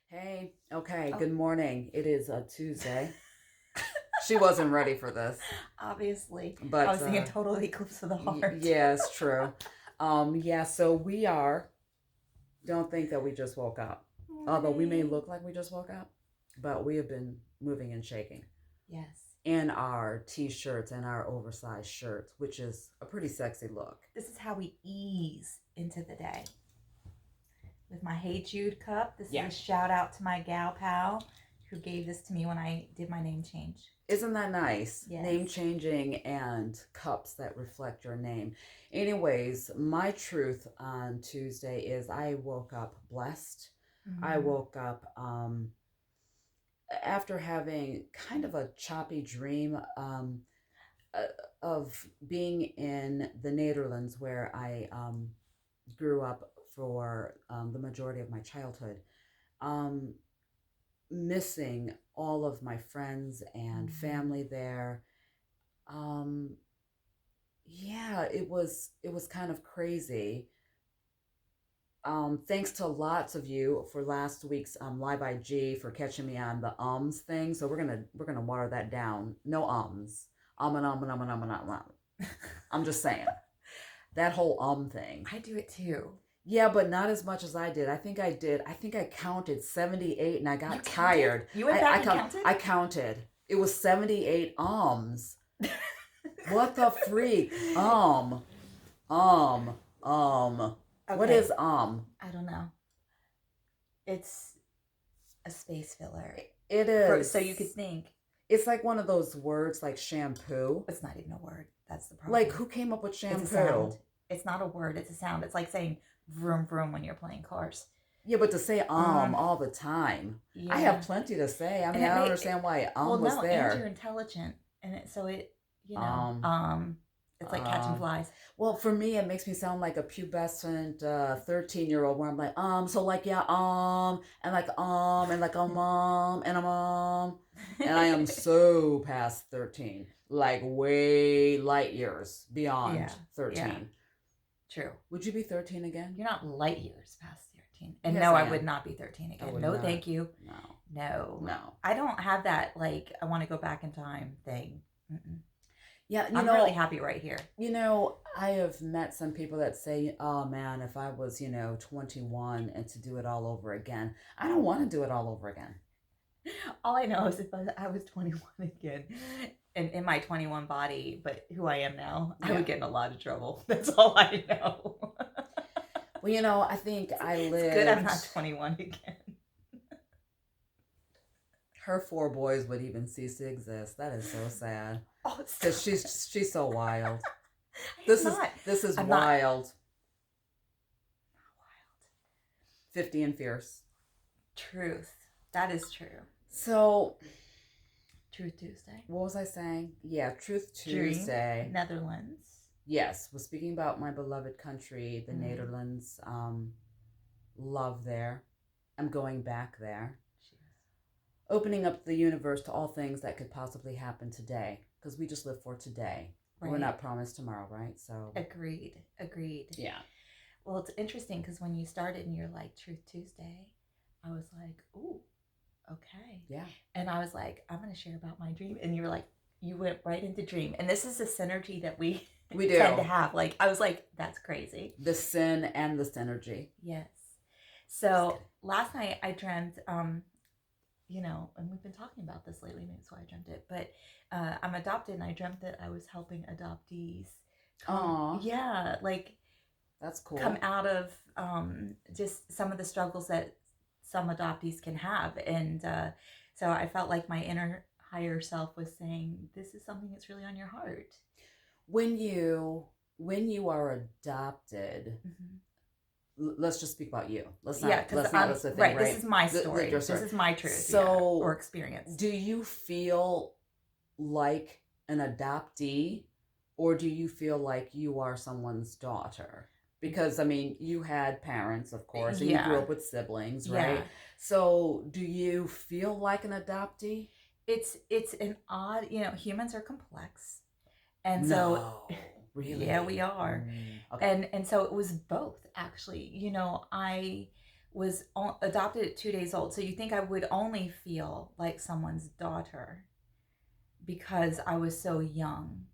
Hey, okay, Oh, good morning. It is a Tuesday. She wasn't ready for this, obviously. I but was thinking total eclipse of the heart. yeah, it's true. Yeah, so we are, don't think that we just woke up. Although we may Morning. look like we just woke up, but we have been moving and shaking Yes. in our t-shirts and our oversized shirts, which is a pretty sexy look. This is how we ease into the day. With my Hey Jude cup, this is Yeah. a shout out to my gal pal who gave this to me when I did my name change. Isn't that nice? Yes. Name changing and cups that reflect your name. Anyways, my truth on Tuesday is I woke up blessed. I Mm. woke up after having kind of a choppy dream uh, of being in the Netherlands where I grew up for the majority of my childhood. Um, Missing all of my friends and Mm. family there. um yeah, it was kind of crazy. Thanks to lots of you for last week's live IG for catching me on the ums thing, so we're gonna water that down. No ums. And I'm just saying that whole thing. I do it too. Yeah, but not as much as I did. I think I counted 78 and I You got counted? tired. You went back and I counted? counted. It was 78 ums. What the freak? Um, um. What Okay. is I don't know. It's a space filler. It So you could is. think It's like one of those words like shampoo. it's not even a word. That's the Like problem. who came up with It's a sound. shampoo? It's not a word. It's a sound. It's like saying vroom vroom when you're playing cars. Yeah, but to say Um, all the time. I have yeah, plenty to say. I and mean, it I don't may. understand why Well, was no, and you're there. intelligent, and so you know, Um, it's like catching uh, flies. well, for me, it makes me sound like a pubescent 13-year-old where I'm like, so like, yeah, and like, and I am so past 13, like way light years beyond Yeah, yeah, 13. true. Would you be 13 again? You're not light years past 13, and Yes, no, I I would am. not be 13 I again. would No, not. thank you. No, No, no. I don't have that. Like, I want to go back in time thing. Mm-mm. Yeah, I'm really happy right here. I have met some people that say, oh man, if I was, 21 and to do it all over again, I don't want to do it all over again. All I know is if I was 21 again and in my 21 body, but who I am now, I Yeah. would get in a lot of trouble. That's all I know. Well, I think I It's good I'm lived. not 21 again. Her four boys would even cease to exist. That is so sad Oh, because stop. she's so wild. I am This is not. this is I'm not wild. wild. 50 and fierce. Truth. That is true. So, Truth Tuesday. what was I saying? Yeah, Truth Dream. Tuesday. Netherlands. Yes, was speaking about my beloved country, the Mm. Netherlands. Love there. I'm going back there. Cheers. Opening up the universe to all things that could possibly happen today, because we just live for today. We're Right. not promised tomorrow, right? So, Agreed. Agreed. yeah. Well, it's interesting because when you started and you're like Truth Tuesday, I was like, ooh, okay. Yeah. And I was like, I'm going to share about my dream. And you were like, you went right into dream. And this is a synergy that we We tend to do. have. Like, I was like, that's crazy. The sin and the synergy. Yes. So last night I dreamt, and we've been talking about this lately, maybe that's why I dreamt it, but I'm adopted and I dreamt that I was helping adoptees Aw, yeah, like that's come cool. out of just some of the struggles that some adoptees can have. And so I felt like my inner higher self was saying, this is something that's really on your heart. When you are adopted, Mm-hmm. let's just speak about you. Let's Yeah, not because let's not I'm list the thing, right. This right? is my Like story. your This story. is my truth, yeah, or So, experience. do you feel like an adoptee, or do you feel like you are someone's daughter? Because I mean, you had parents, of course, and you grew Yeah, up with siblings, yeah. right? So, do you feel like an adoptee? It's an odd, humans are complex, and so No, yeah, really. we are. Mm, okay. And so it was both actually. I was adopted at 2 days old. So you think I would only feel like someone's daughter because I was so young.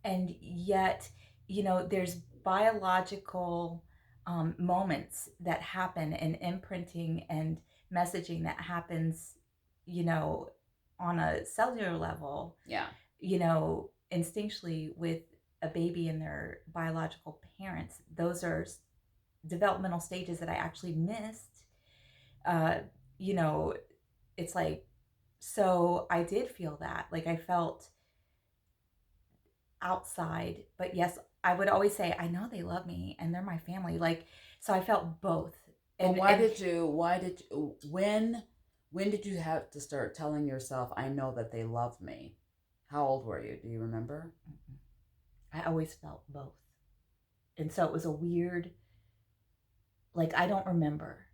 And yet, there's biological moments that happen, and imprinting and messaging that happens, on a cellular level, Yeah. Instinctually with a baby and their biological parents. Those are developmental stages that I actually missed. Uh, you know, it's like, so I did feel that. Like I felt outside, but yes, I would always say, I know they love me and they're my family. Like, so I felt both. But when did you have to start telling yourself, I know that they love me? How old were you? Do you remember? I always felt both. And so it was a weird, like, I don't remember.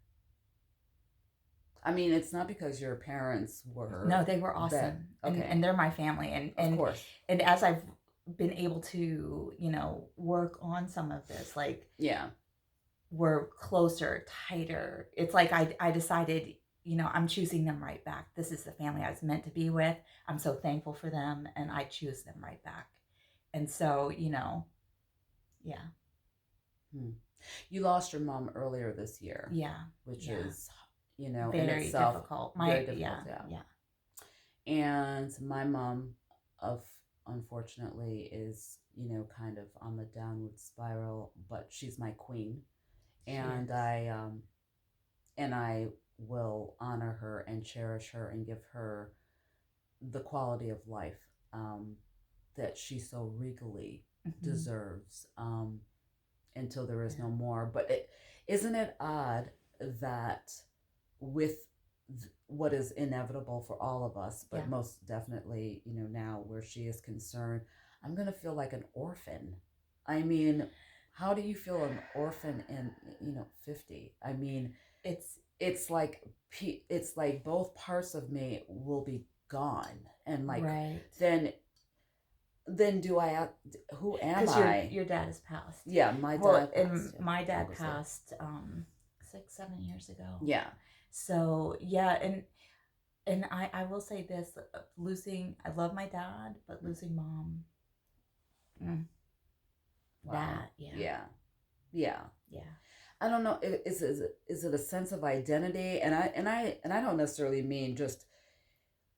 I mean, it's not because your parents were. No, they were awesome. Okay. And they're my family. And of course. And as I've been able to, work on some of this, like, yeah, we're closer, tighter. It's like I decided, I'm choosing them right back. This is the family I was meant to be with. I'm so thankful for them, and I choose them right back. And so, yeah. You lost your mom earlier this year. Yeah. Which is, very in itself difficult. Very difficult. Yeah. And my mom, unfortunately, is, kind of on the downward spiral, but she's my queen. And I will honor her and cherish her and give her the quality of life that she so regally deserves until there is no more. But isn't it odd that with what is inevitable for all of us, but most definitely, now where she is concerned, I'm going to feel like an orphan. I mean, how do you feel an orphan in 50? I mean, it's like both parts of me will be gone, and like then do I? Who am I? Your dad has passed. Yeah, my dad. And my dad passed 6-7 years ago. Yeah. So yeah, and I will say this: I love my dad, but losing mom. Wow. That yeah. I don't know. Is it a sense of identity? And I don't necessarily mean just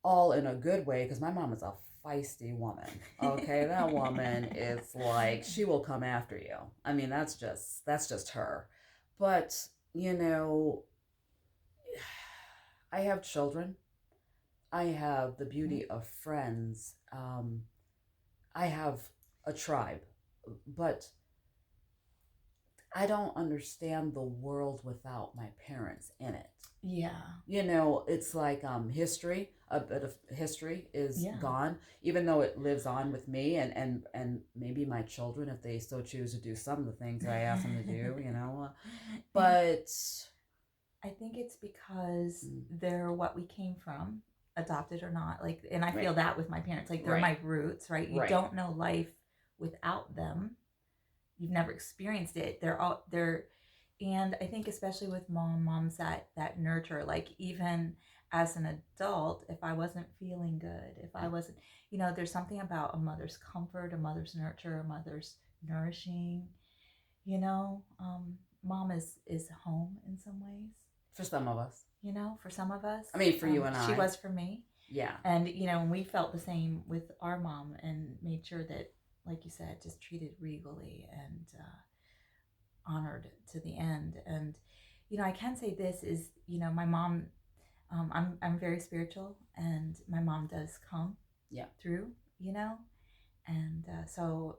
all in a good way, because my mom is a feisty woman. Okay, that woman is like, she will come after you. I mean, that's just her. But I have children. I have the beauty of friends. I have a tribe, but I don't understand the world without my parents in it. Yeah. It's like history, a bit of history is gone, even though it lives on with me and maybe my children, if they so choose to do some of the things that I ask them to do, But I think it's because they're what we came from, adopted or not. Like, and I feel that with my parents, like they're my roots, right? You don't know life without them. You've never experienced it. And I think especially with mom's that nurture, like even as an adult, if I wasn't feeling good, if I wasn't, there's something about a mother's comfort, a mother's nurture, a mother's nourishing, mom is home in some ways. For some of us. For some of us. I mean, for you and I. She was for me. Yeah. And, we felt the same with our mom and made sure that, like you said, just treated regally and honored to the end. And, I can say this is, my mom, I'm very spiritual, and my mom does come through, and so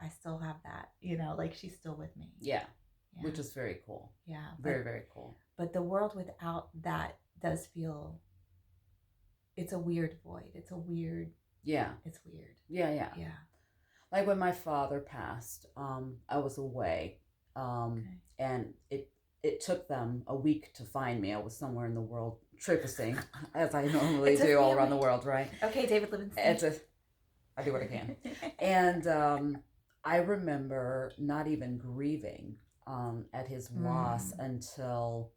I still have that, like she's still with me. Yeah. Which is very cool. Yeah. Very, very cool. But the world without that does feel, it's a weird void. It's a weird. Yeah. It's weird. Yeah. Like when my father passed, I was away, and it took them a week to find me. I was somewhere in the world tripping, as I normally do all around the world, right? Okay, David Livingston. I do what I can. And I remember not even grieving at his loss until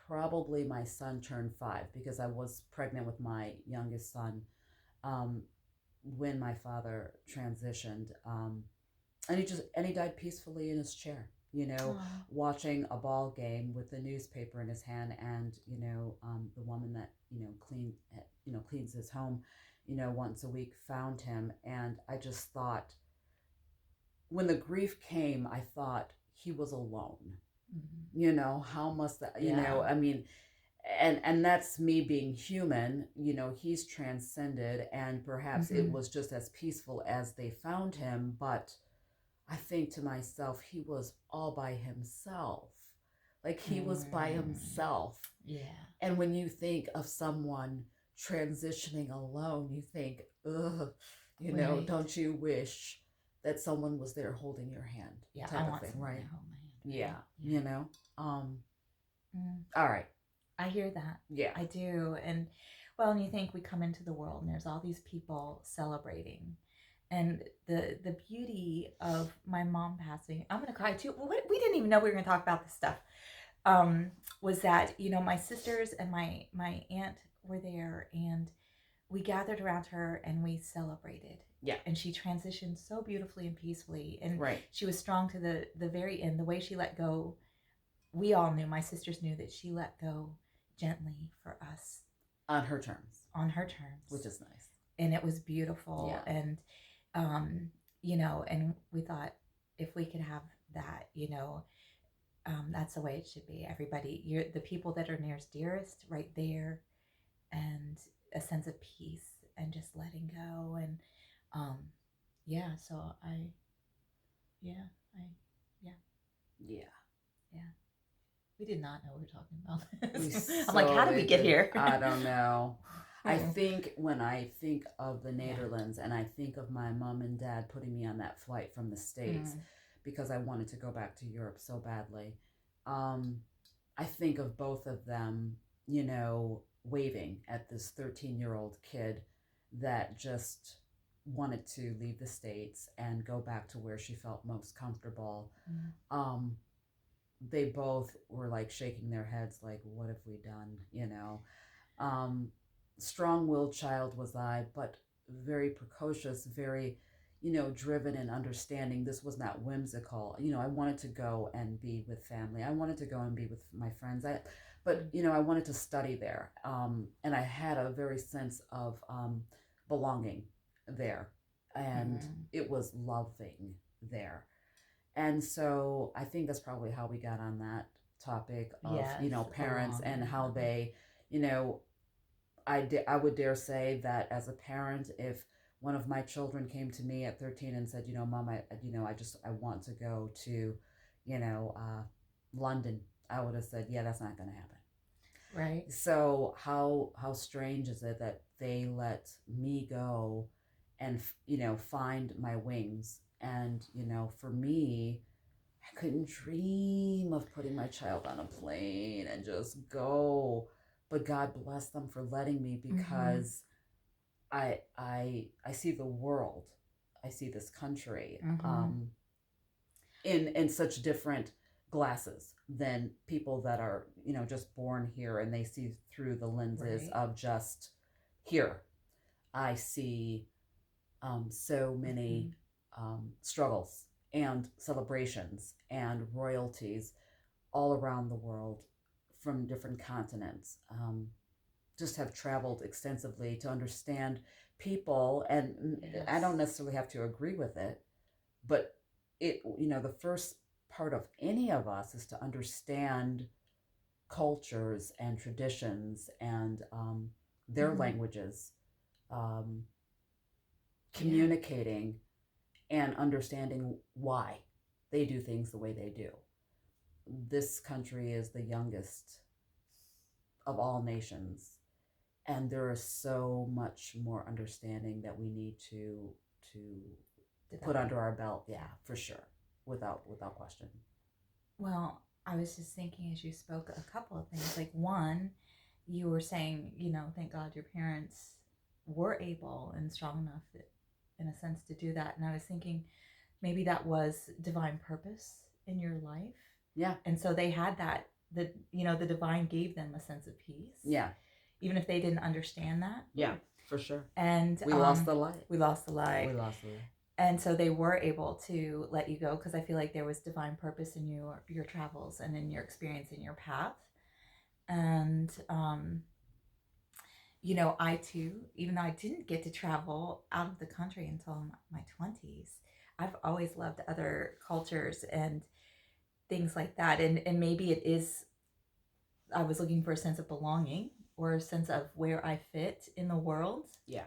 probably my son turned 5, because I was pregnant with my youngest son um, when my father transitioned. And he died peacefully in his chair, Oh. watching a ball game with the newspaper in his hand, and the woman that cleans his home, once a week, found him. And I just thought, when the grief came, I thought he was alone. How must that, Yeah. I mean, and that's me being human. He's transcended, and perhaps it was just as peaceful as they found him. But I think to myself, he was all by himself. Like, he was by himself. Yeah. And when you think of someone transitioning alone, you think, ugh, Right. don't you wish that someone was there holding your hand? Yeah, type I of want thing, someone right? to hold my hand. Yeah, Yeah. All right. I hear that. Yeah. I do. And well, and you think we come into the world and there's all these people celebrating. And the beauty of my mom passing, I'm gonna cry too. We didn't even know we were gonna talk about this stuff. Was that my sisters and my aunt were there, and we gathered around her and we celebrated. Yeah. And she transitioned so beautifully and peacefully, and Right. she was strong to the very end. The way she let go, we all knew. My sisters knew that she let go gently for us On her terms. On her terms, which is nice. And it was beautiful. Yeah. And and we thought, if we could have that, that's the way it should be. Everybody, you're the people that are nearest, dearest, right there, and a sense of peace and just letting go. And so yeah. We did not know we were talking about this. I'm like, how did we get here? I don't know. I think when I think of the Nederlands, and I think of my mom and dad putting me on that flight from the States, because I wanted to go back to Europe so badly, I think of both of them, waving at this 13-year-old kid that just wanted to leave the States and go back to where she felt most comfortable. They both were like shaking their heads like, what have we done? Strong-willed child was I, but very precocious, very driven and understanding. This was not whimsical. I wanted to go and be with family. I wanted to go and be with my friends. But I wanted to study there, and I had a very sense of belonging there, and it was loving there. And so I think that's probably how we got on that topic of parents and how they, I would dare say that as a parent, if one of my children came to me at 13 and said, Mom, I want to go to, London, I would have said, yeah, that's not going to happen. Right. So how strange is it that they let me go and, find my wings? And, for me, I couldn't dream of putting my child on a plane and just go. But God bless them for letting me, because I see the world. I see this country in such different glasses than people that are, just born here, and they see through the lenses of just here. I see so many struggles and celebrations and royalties all around the world from different continents. Just have traveled extensively to understand people, and I don't necessarily have to agree with it, but the first part of any of us is to understand cultures and traditions and their languages, communicating and understanding why they do things the way they do. This country is the youngest of all nations, and there is so much more understanding that we need to put under our belt. Yeah, for sure, without question. Well, I was just thinking as you spoke a couple of things. Like, one, you were saying, thank God your parents were able and strong enough, in a sense, to do that. And I was thinking maybe that was divine purpose in your life. Yeah. And so they had that the divine gave them a sense of peace. Yeah. Even if they didn't understand that. Yeah, for sure. And we lost the light. We lost the light. We lost the light. And so they were able to let you go because I feel like there was divine purpose in your travels and in your experience in your path. And I too, even though I didn't get to travel out of the country until my 20s, I've always loved other cultures and things like that. And maybe it is, I was looking for a sense of belonging or a sense of where I fit in the world. Yeah.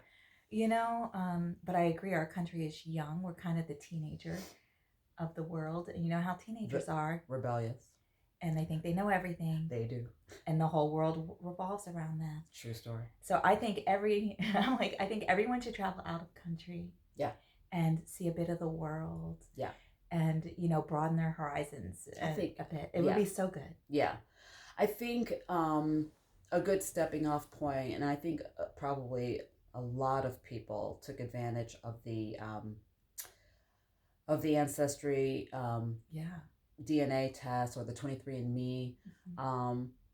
But I agree, our country is young. We're kind of the teenager of the world. And you know how teenagers are. Rebellious. And they think they know everything. They do. And the whole world revolves around that. True story. So I think I think everyone should travel out of country. Yeah. And see a bit of the world. Yeah. And, broaden their horizons a bit. It would be so good. Yeah. I think a good stepping off point, and I think probably a lot of people took advantage of the ancestry DNA test or the 23andMe,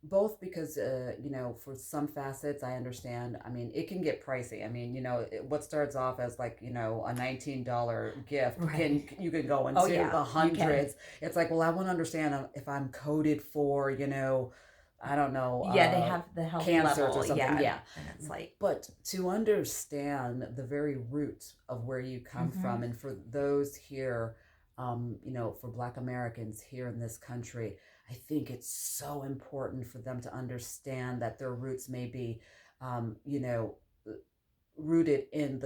both because for some facets I understand. I mean, it can get pricey. I mean, what starts off as like a $19 gift you can go into the hundreds. It's like, well, I want to understand if I'm coded for I don't know. Yeah, they have the health cancers level, or something. Yeah. And it's like, but to understand the very root of where you come from, and for those here, for Black Americans here in this country, I think it's so important for them to understand that their roots may be, rooted in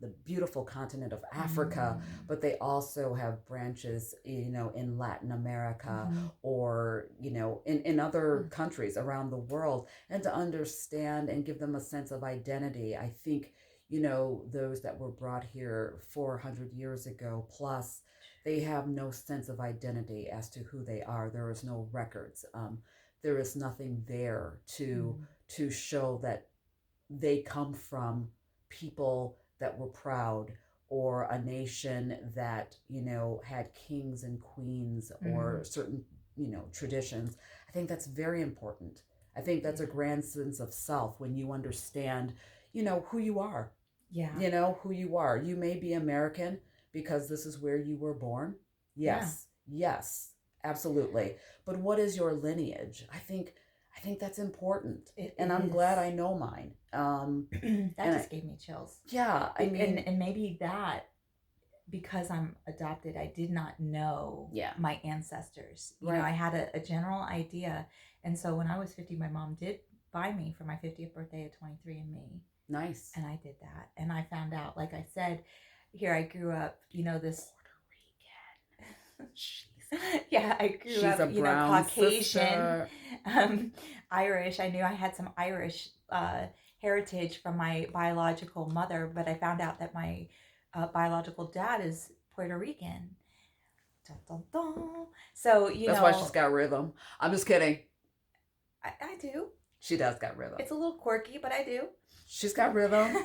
the beautiful continent of Africa, but they also have branches, in Latin America or, in other countries around the world, and to understand and give them a sense of identity. I think, those that were brought here 400 years ago plus, they have no sense of identity as to who they are. There is no records. There is nothing there to show that they come from people that were proud, or a nation that had kings and queens or certain traditions. I think that's very important. I think that's a grand sense of self when you understand who you are. Who you are. You may be American because this is where you were born. Yes, absolutely. But what is your lineage? I think that's important. I'm glad I know mine. That just gave me chills. Yeah, I mean, and maybe that, because I'm adopted, I did not know my ancestors. I had a general idea, and so when I was 50, my mom did buy me for my 50th birthday a 23andMe. Nice. And I did that, and I found out, like I said, here I grew up. This Puerto Rican. I grew up, a brown Caucasian, Irish. I knew I had some Irish heritage from my biological mother, but I found out that my biological dad is Puerto Rican. Dun, dun, dun. So that's why she's got rhythm. I'm just kidding. I do. She does got rhythm. It's a little quirky, but I do. She's got rhythm.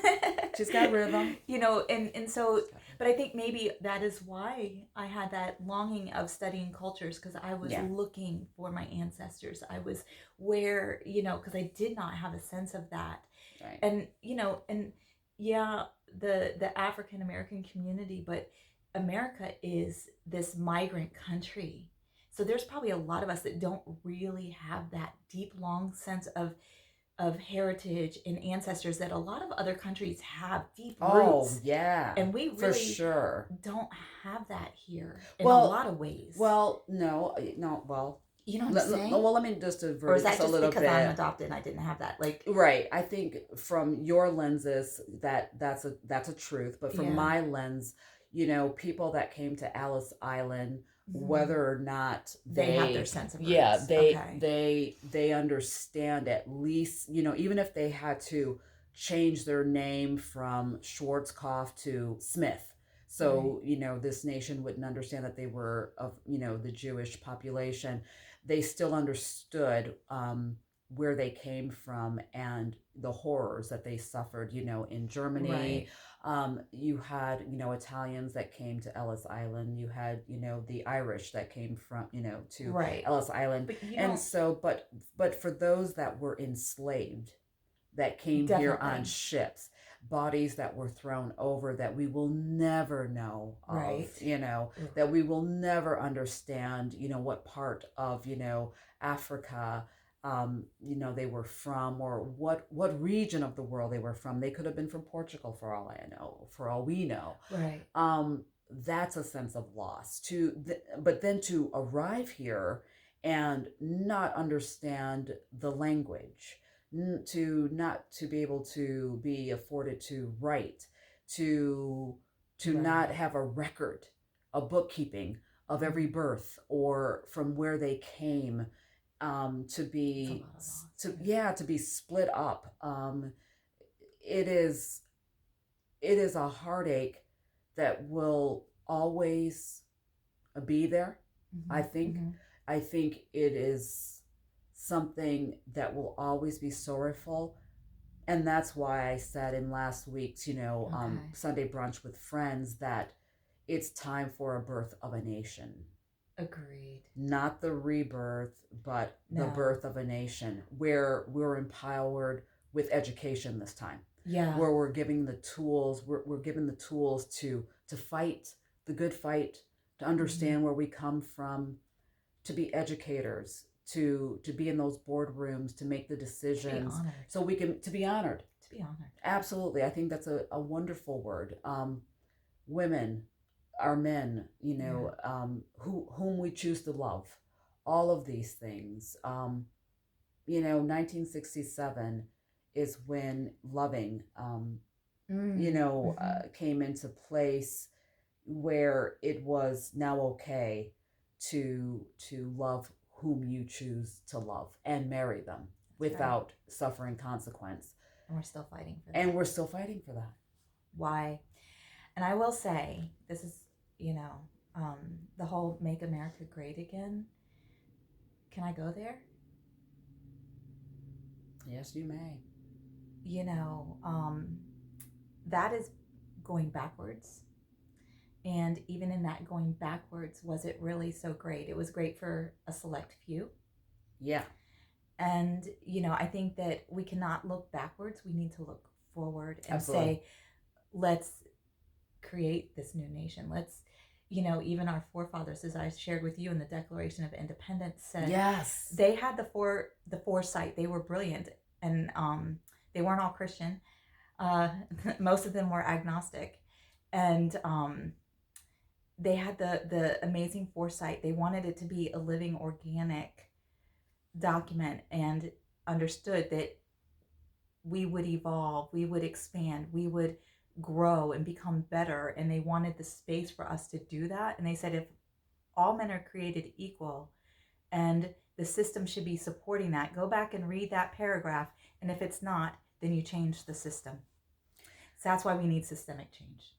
She's got rhythm. And so, but I think maybe that is why I had that longing of studying cultures, because I was looking for my ancestors. I was where, because I did not have a sense of that. Right. And, the African American community, but America is this migrant country. So there's probably a lot of us that don't really have that deep, long sense of heritage and ancestors that a lot of other countries have deep roots. Oh, yeah. And we really for sure don't have that here in a lot of ways. Well, no, well. You know what I'm saying? Well, let me just divert or is that a little bit. Or is that just because I'm adopted and I didn't have that? Right. I think from your lenses, that's a truth. But from my lens, people that came to Ellis Island, whether or not they have their sense of roots. Yeah, they understand, at least, even if they had to change their name from Schwarzkopf to Smith. So, this nation wouldn't understand that they were of, the Jewish population. They still understood where they came from and the horrors that they suffered, in Germany. Right. You had, Italians that came to Ellis Island. You had, the Irish that came from, to Right. Ellis Island. But you And don't so, but for those that were enslaved, that came here on definitely. ships, bodies that were thrown over that we will never know of, Right. Ugh. that we will never understand, what part of, Africa, they were from, or what region of the world they were from. They could have been from Portugal for all I know, for all we know. Right. That's a sense of loss but then to arrive here and not understand the language, to not to be able to be afforded to write, to not Right. have a record, a bookkeeping of every birth or from where they came, to It's a be lot of loss. to be split up. It is a heartache that will always be there. I think. Mm-hmm. I think it is something that will always be sorrowful. And that's why I said in last week's, Okay. Sunday brunch with friends, that it's time for a birth of a nation. Agreed. Not the rebirth, but the No. birth of a nation where we're empowered with education this time. Yeah. Where we're giving the tools, we're given the tools to fight the good fight, to understand where we come from, to be educators, to be in those boardrooms, to make the decisions, To be honored. so we can to be honored. To be honored. Absolutely, I think that's a wonderful word. Women, our men, whom we choose to love, all of these things. 1967 is when loving, came into place, where it was now okay to love whom you choose to love and marry them without suffering consequence. And we're still fighting for that. And we're still fighting for that. Why? And I will say, this is, the whole Make America Great Again. Can I go there? Yes, you may. That is going backwards. And even in that going backwards, was it really so great? It was great for a select few. Yeah. And, I think that we cannot look backwards. We need to look forward and Absolutely. say, let's create this new nation. Let's, even our forefathers, as I shared with you in the Declaration of Independence, said Yes. they had the foresight. They were brilliant, and they weren't all Christian. Most of them were agnostic, and they had the amazing foresight. They wanted it to be a living, organic document, and understood that we would evolve, we would expand, we would grow and become better. And they wanted the space for us to do that. And they said, if all men are created equal and the system should be supporting that, go back and read that paragraph. And if it's not, then you change the system. So that's why we need systemic change.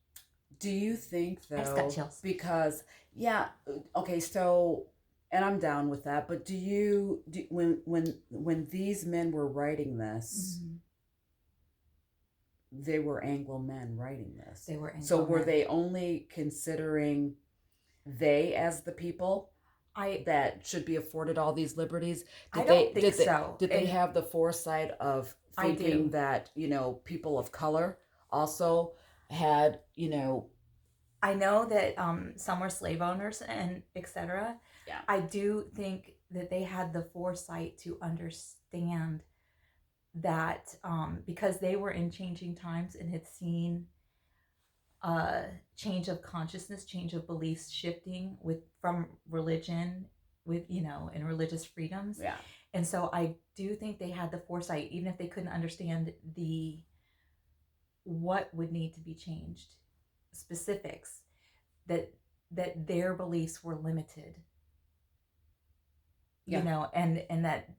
Do you think, though, I just got chills. Because, yeah, okay, so, and I'm down with that, but when these men were writing this, they were Anglo men writing this. They were Anglo So were men. they only considering they as the people that should be afforded all these liberties? I don't think so. Did they have the foresight of thinking that, people of color also had, I know that some were slave owners and etc. Yeah. I do think that they had the foresight to understand that because they were in changing times and had seen change of consciousness, change of beliefs shifting from religion and religious freedoms. Yeah. And so I do think they had the foresight, even if they couldn't understand what would need to be changed, specifics, that their beliefs were limited. Yeah. And that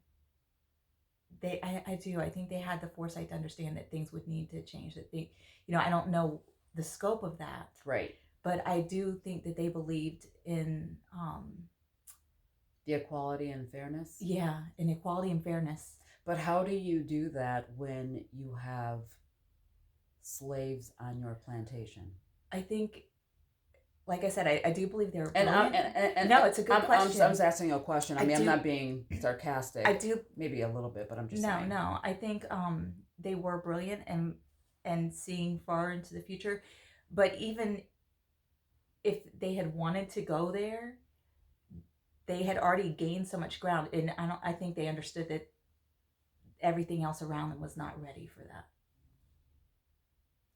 I think they had the foresight to understand that things would need to change, that they, I don't know the scope of that. Right. But I do think that they believed in the equality and fairness. Yeah, in equality and fairness. But how do you do that when you have slaves on your plantation? I think, like I said, I do believe they're And, brilliant. and no, it's a good question. I'm just asking you a question. I mean, I'm not being sarcastic. I do. Maybe a little bit, but I'm just no, saying. No. I think they were brilliant and seeing far into the future. But even if they had wanted to go there, they had already gained so much ground, and I think they understood that everything else around them was not ready for that.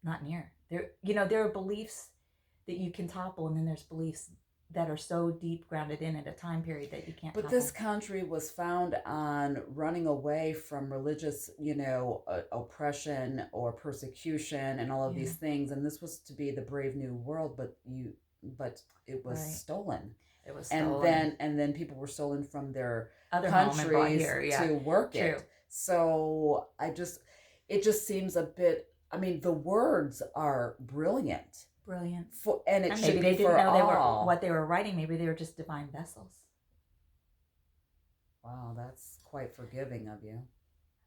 Not near. There are beliefs that you can topple, and then there's beliefs that are so deep grounded in at a time period that you can't But topple. this country was found on running away from religious, oppression or persecution and all of these things, and this was to be the brave new world, but it was stolen. It was stolen. And then people were stolen from their other countries here, to work True. it. So it just seems a bit. I mean, the words are brilliant. Brilliant. And it should be they didn't for know all. what they were writing. Maybe they were just divine vessels. Wow, that's quite forgiving of you.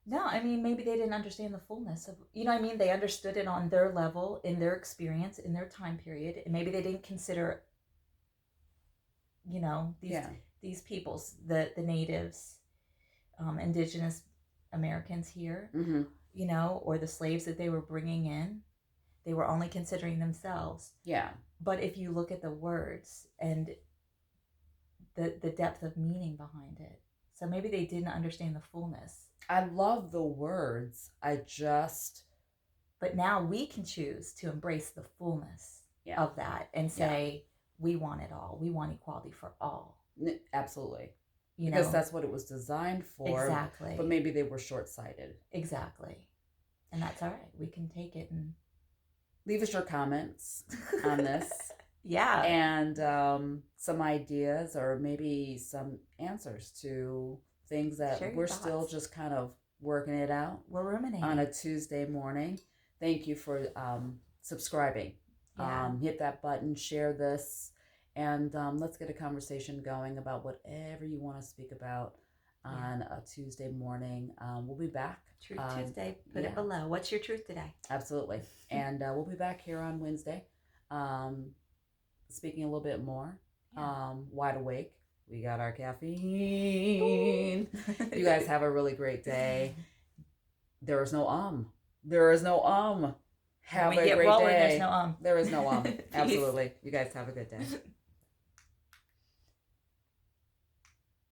No, I mean, maybe they didn't understand the fullness of, they understood it on their level, in their experience, in their time period. And maybe they didn't consider, these peoples, the natives, indigenous Americans here, or the slaves that they were bringing in. They were only considering themselves. Yeah. But if you look at the words and the depth of meaning behind it, so maybe they didn't understand the fullness. I love the words. But now we can choose to embrace the fullness of that and say, we want it all. We want equality for all. Absolutely. Because that's what it was designed for. Exactly. But maybe they were short-sighted. Exactly. And that's all right. We can take it and leave us your comments on this. Yeah. And some ideas or maybe some answers to things that we're still just kind of working it out. We're ruminating. On a Tuesday morning. Thank you for subscribing. Yeah. Hit that button, share this, and let's get a conversation going about whatever you want to speak about on a Tuesday morning. We'll be back. Truth Tuesday. Put it below. What's your truth today? Absolutely. And we'll be back here on Wednesday, speaking a little bit more. Wide awake. We got our caffeine. You guys have a really great day. There is no There is no Have a great day. There's no There is no Absolutely. You guys have a good day.